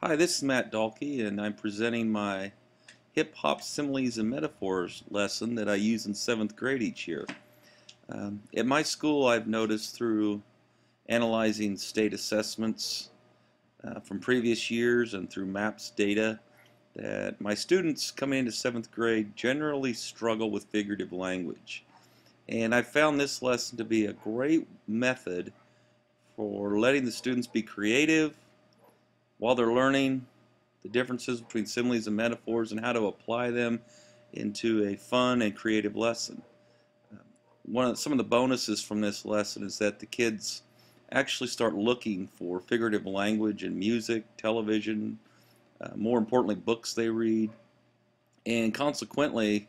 Hi, this is Matt Dalke, and I'm presenting my Hip Hop Similes and Metaphors lesson that I use in 7th grade each year. At my school, I've noticed through analyzing state assessments from previous years and through MAPS data that my students coming into 7th grade generally struggle with figurative language. And I found this lesson to be a great method for letting the students be creative while they're learning the differences between similes and metaphors and how to apply them into a fun and creative lesson. Some of the bonuses from this lesson is that the kids actually start looking for figurative language in music, television, more importantly, books they read. And consequently,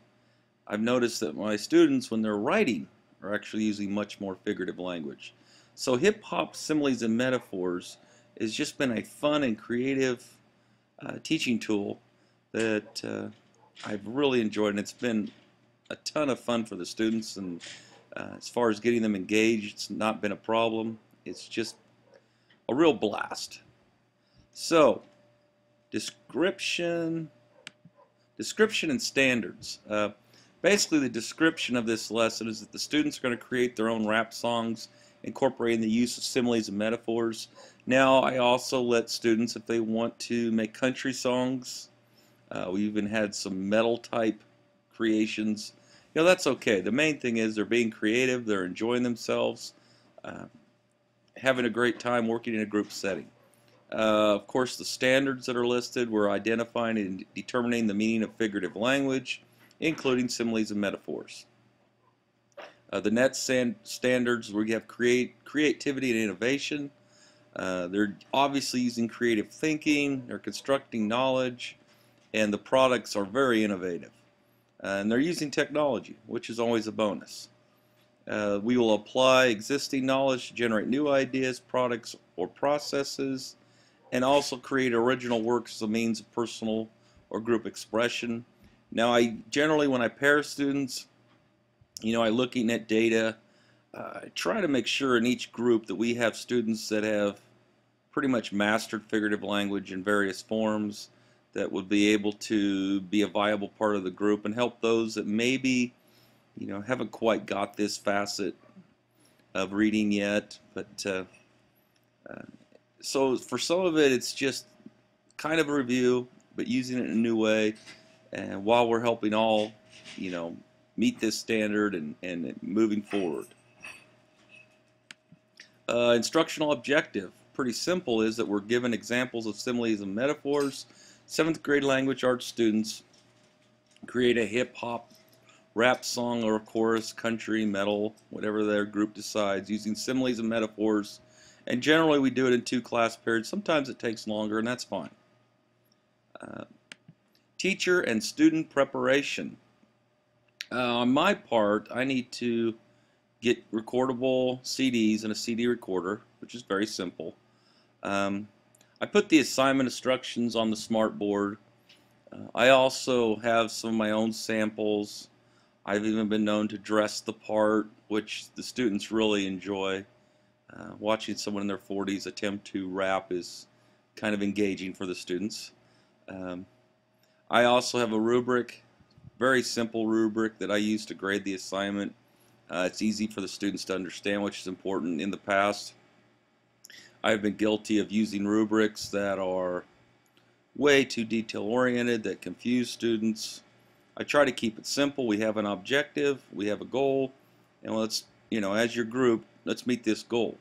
I've noticed that my students, when they're writing, are actually using much more figurative language. So hip hop similes and metaphors has just been a fun and creative teaching tool that I've really enjoyed, and it's been a ton of fun for the students. And as far as getting them engaged, it's not been a problem. It's just a real blast. So, description and standards. Basically, the description of this lesson is that the students are going to create their own rap songs incorporating the use of similes and metaphors. Now, I also let students, if they want to, make country songs. We even had some metal type creations. That's okay. The main thing is they're being creative, they're enjoying themselves, having a great time working in a group setting. Of course, the standards that are listed, we're identifying and determining the meaning of figurative language, including similes and metaphors. The net standards, where you have creativity and innovation. They're obviously using creative thinking, they're constructing knowledge, and the products are very innovative. And they're using technology, which is always a bonus. We will apply existing knowledge to generate new ideas, products, or processes, and also create original works as a means of personal or group expression. Now, I generally, when I pair students, I looking at data, I try to make sure in each group that we have students that have pretty much mastered figurative language in various forms that would be able to be a viable part of the group and help those that maybe, haven't quite got this facet of reading yet. But so for some of it, it's just kind of a review, but using it in a new way, and while we're helping all, meet this standard and moving forward. Instructional objective, pretty simple, is that we're given examples of similes and metaphors. 7th grade language arts students create a hip-hop rap song or a chorus, country, metal, whatever their group decides, using similes and metaphors. And generally we do it in 2 class periods. Sometimes it takes longer, and that's fine. Teacher and student preparation. On my part, I need to get recordable CDs and a CD recorder, which is very simple. I put the assignment instructions on the smart board. I also have some of my own samples. I've even been known to dress the part, which the students really enjoy. Watching someone in their 40s attempt to rap is kind of engaging for the students. I also have a rubric, very simple rubric that I use to grade the assignment. It's easy for the students to understand, which is important. In the past, I've been guilty of using rubrics that are way too detail-oriented, that confuse students. I try to keep it simple. We have an objective, we have a goal, and let's, as your group, let's meet this goal.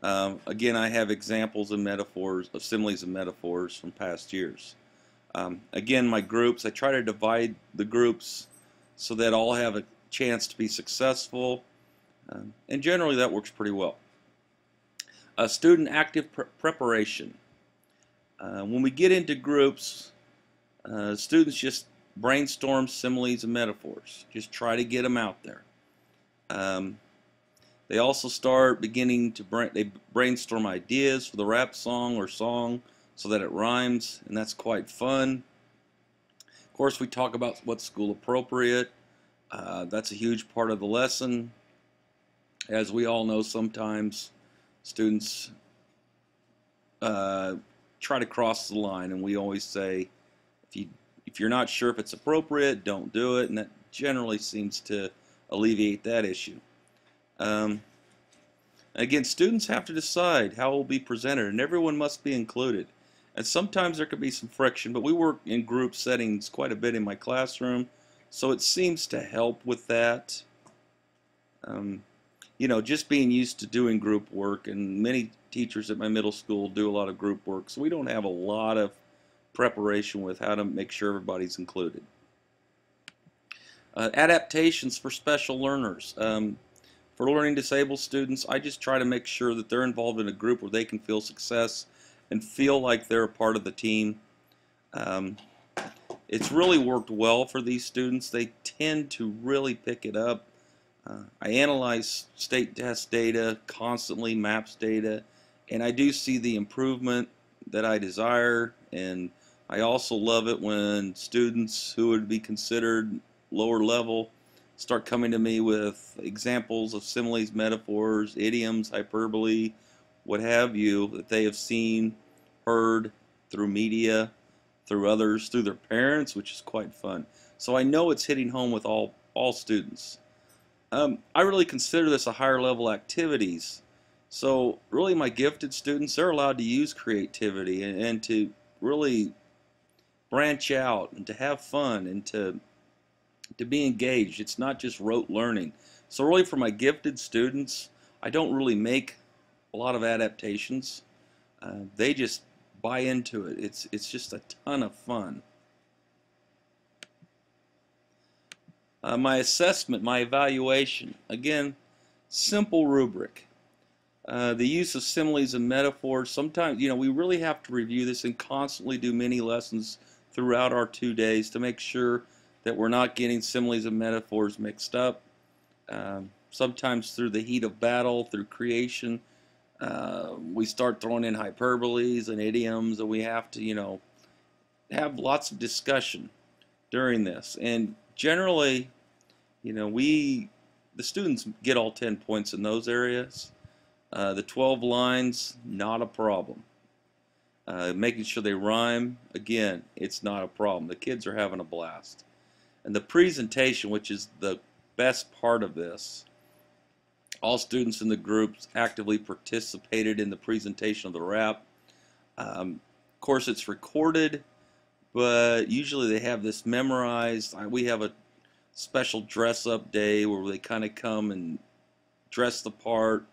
Again, I have examples of metaphors, of similes and metaphors from past years. Again, my groups, I try to divide the groups so that all have a chance to be successful, and generally that works pretty well. Student active preparation. When we get into groups, students just brainstorm similes and metaphors. Just try to get them out there. They also start beginning to brainstorm ideas for the rap song or song so that it rhymes, and that's quite fun. Of course, we talk about what's school appropriate. That's a huge part of the lesson. As we all know, sometimes students try to cross the line, and we always say, if you're not sure if it's appropriate, don't do it, and that generally seems to alleviate that issue. Um, Again, students have to decide how it will be presented, and everyone must be included. And sometimes there could be some friction, but we work in group settings quite a bit in my classroom, so it seems to help with that. Um, you know, just being used to doing group work, and many teachers at my middle school do a lot of group work, so we don't have a lot of preparation with how to make sure everybody's included. Adaptations for special learners. For learning disabled students, I just try to make sure that they're involved in a group where they can feel success and feel like they're a part of the team. Um, it's really worked well for these students. They tend to really pick it up. I analyze state test data constantly, MAPS data, and I do see the improvement that I desire. And I also love it when students who would be considered lower level start coming to me with examples of similes, metaphors, idioms, hyperbole, what have you, that they have seen, heard through media, through others, through their parents, which is quite fun. So I know it's hitting home with all students. I really consider this a higher level activities. So really my gifted students, they're allowed to use creativity and to really branch out and to have fun and to be engaged. It's not just rote learning. So really for my gifted students, I don't really make a lot of adaptations. They just buy into it. It's just a ton of fun. My assessment, my evaluation, again, simple rubric. The use of similes and metaphors, sometimes, we really have to review this and constantly do mini lessons throughout our 2 days to make sure that we're not getting similes and metaphors mixed up. Sometimes through the heat of battle, through creation, we start throwing in hyperboles and idioms, and we have to, have lots of discussion during this. And generally, the students get all 10 points in those areas. The 12 lines, not a problem. Making sure they rhyme, again, it's not a problem. The kids are having a blast. And the presentation, which is the best part of this, all students in the groups actively participated in the presentation of the rap. Of course, it's recorded, but usually they have this memorized. We have a special dress-up day where they kind of come and dress the part,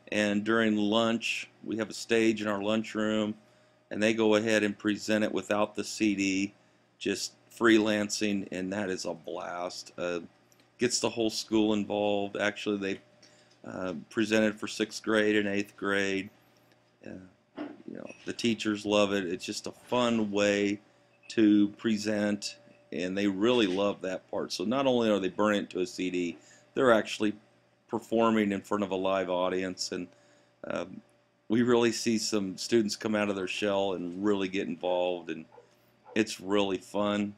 and during lunch, we have a stage in our lunchroom, and they go ahead and present it without the CD, just freelancing, and that is a blast. Gets the whole school involved. Actually, they presented for 6th grade and 8th grade. The teachers love it. It's just a fun way to present, and they really love that part. So not only are they burning it to a CD, they're actually performing in front of a live audience, and we really see some students come out of their shell and really get involved, and it's really fun.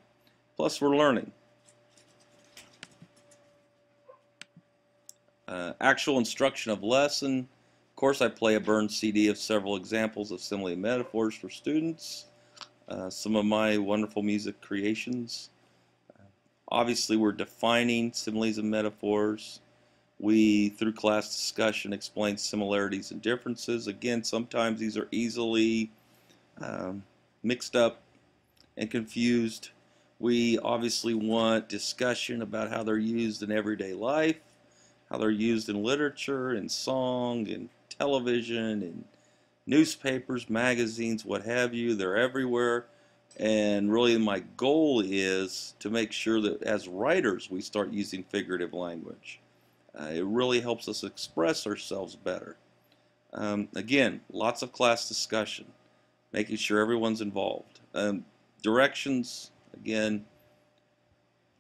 Plus, we're learning. Actual instruction of lesson. Of course, I play a burned CD of several examples of simile and metaphors for students. Some of my wonderful music creations. Obviously, we're defining similes and metaphors. We, through class discussion, explain similarities and differences. Again, sometimes these are easily mixed up and confused. We obviously want discussion about how they're used in everyday life, how they're used in literature, in song, in television, in newspapers, magazines, what have you. They're everywhere. And really my goal is to make sure that as writers we start using figurative language. It really helps us express ourselves better. Again, lots of class discussion, making sure everyone's involved. Directions, again,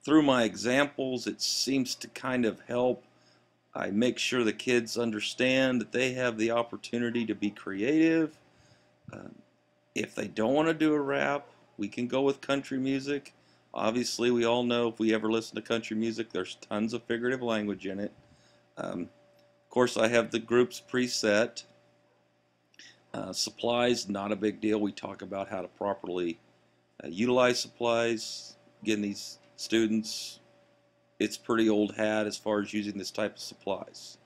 through my examples, it seems to kind of help. I make sure the kids understand that they have the opportunity to be creative. If they don't want to do a rap, we can go with country music. Obviously, we all know if we ever listen to country music, there's tons of figurative language in it. Of course, I have the groups preset. Supplies, not a big deal. We talk about how to properly utilize supplies. Again, these students, it's pretty old hat as far as using this type of supplies.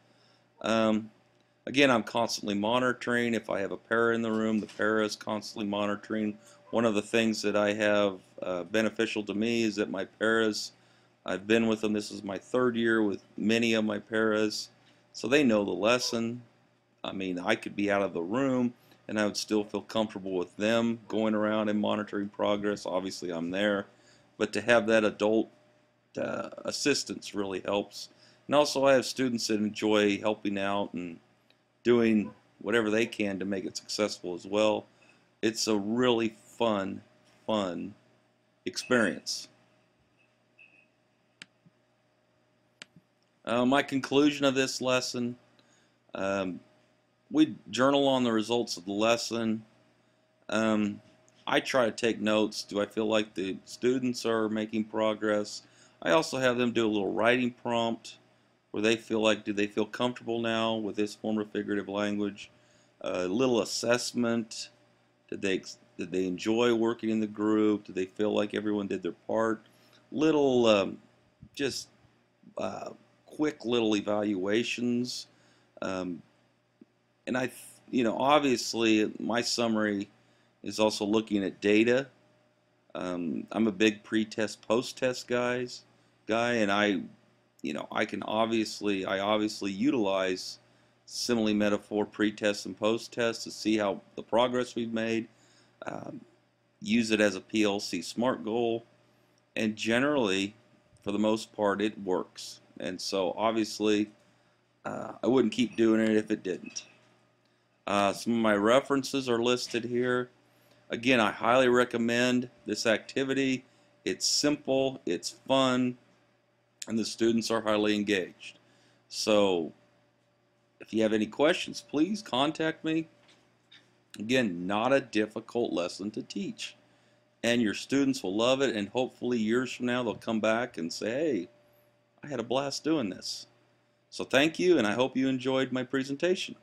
Um, Again, I'm constantly monitoring. If I have a para in the room, the para is constantly monitoring. One of the things that I have beneficial to me is that my paras, I've been with them, this is my third year with many of my paras, so they know the lesson. I mean, I could be out of the room and I would still feel comfortable with them going around and monitoring progress. Obviously, I'm there, but to have that adult assistance really helps. And also, I have students that enjoy helping out and doing whatever they can to make it successful as well. It's a really fun experience. My conclusion of this lesson, um, we journal on the results of the lesson. I try to take notes. Do I feel like the students are making progress? I also have them do a little writing prompt where they feel like, do they feel comfortable now with this form of figurative language? A little assessment. Did they enjoy working in the group? Did they feel like everyone did their part? Little just quick little evaluations. Um, and obviously my summary is also looking at data. I'm a big pre-test, post-test guy, and I obviously utilize simile metaphor pre-test and post-test to see how the progress we've made. Use it as a PLC SMART goal, and generally, for the most part, it works. And so, obviously, I wouldn't keep doing it if it didn't. Some of my references are listed here. Again, I highly recommend this activity. It's simple, it's fun, and the students are highly engaged. So, if you have any questions, please contact me. Again, not a difficult lesson to teach. And your students will love it, and hopefully years from now they'll come back and say, hey, I had a blast doing this. So thank you, and I hope you enjoyed my presentation.